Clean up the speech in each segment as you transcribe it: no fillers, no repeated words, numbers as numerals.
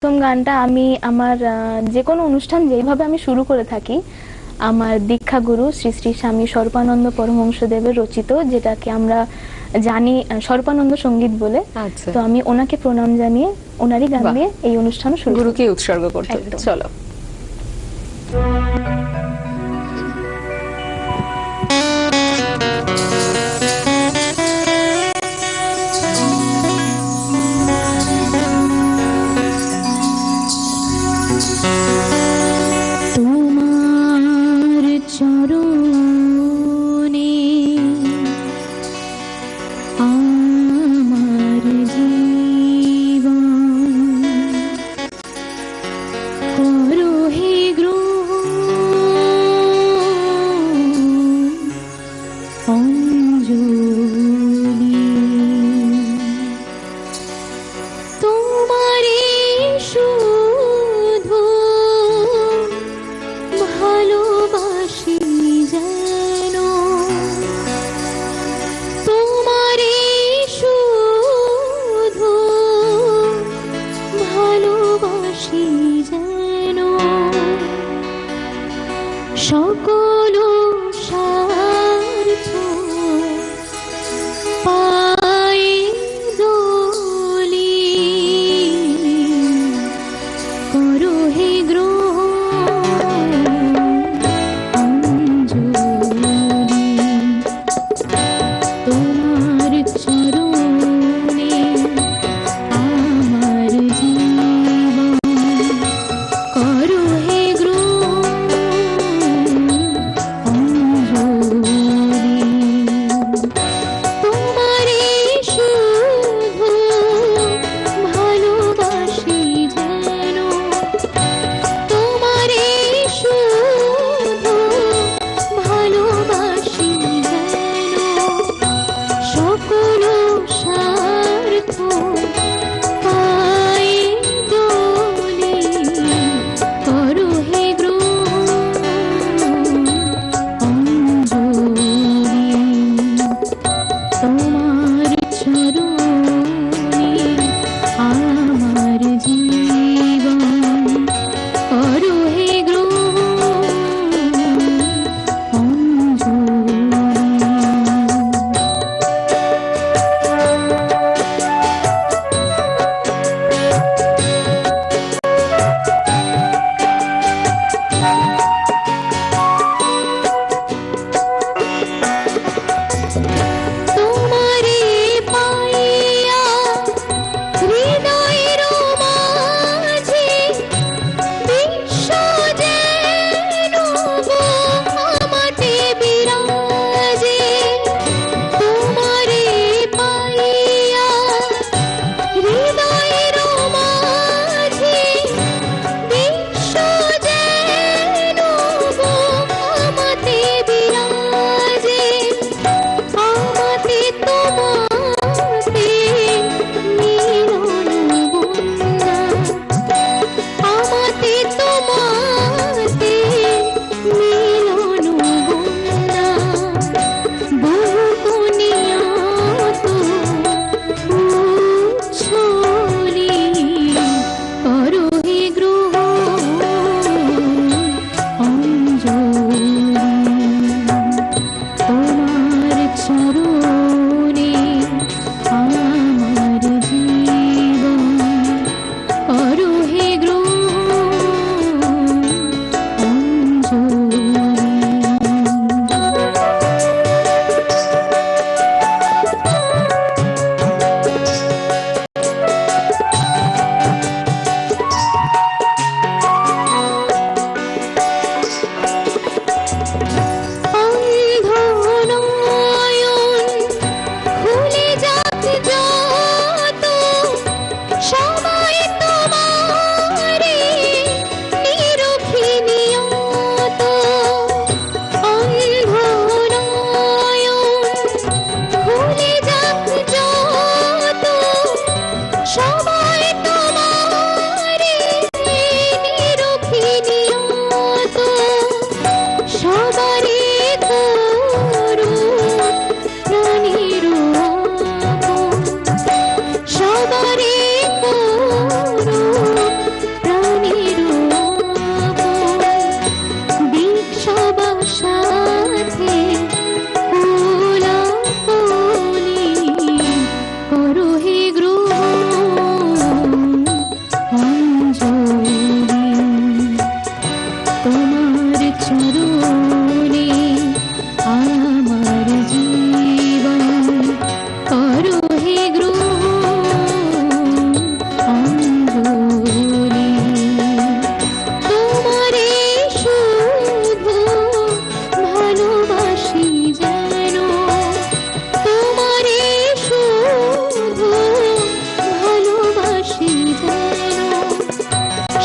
প্রথম গানটা আমি আমার যে কোনো অনুষ্ঠান যেইভাবে আমি শুরু করে থাকি, আমার দীক্ষা গুরু শ্রী শ্রী স্বামী স্বরূপানন্দ পরমহংসদেবের রচিত, যেটাকে আমরা জানি স্বরূপানন্দ সঙ্গীত বলে। আচ্ছা, তো আমি ওনাকে প্রণাম জানিয়ে ওনারই গান বাহ। দিয়ে এই অনুষ্ঠান শুরু করব। গুরুকে উৎসর্গ করতে হবে। একদম। চলো। তোমার চরণে আমার জীবন করো হে গ্রহণ অঞ্জলি। তোমারে শুধু ভালোবাসি যেন, তোমারে শুধু ভালোবাসি যেন, সকল স্বার্থ পায়ে দোলি করো হে গ্রহণ অঞ্জলি। তোমার চরণে আমার জীবন করো হে গ্রহণ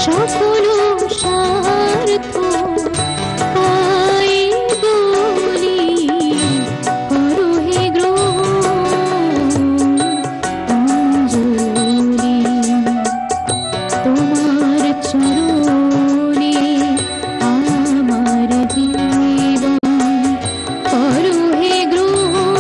সকল স্বার্থ পাই বলি করো হে গ্রহণ অঞ্জলি তোমার চরণে আমার জীবন করো হে গ্রহণ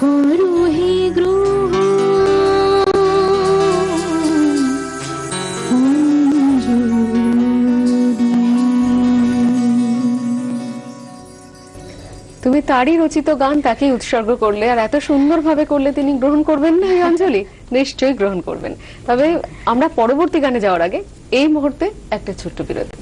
করো হে গ্রহণ তুমি তারই রচিত গান তাকেই উৎসর্গ করলে, আর এত সুন্দরভাবে করলে, তিনি গ্রহণ করবেন না এই অঞ্জলি? নিশ্চয়ই গ্রহণ করবেন। তবে আমরা পরবর্তী গানে যাওয়ার আগে এই মুহূর্তে একটা ছোট্ট বিরতি।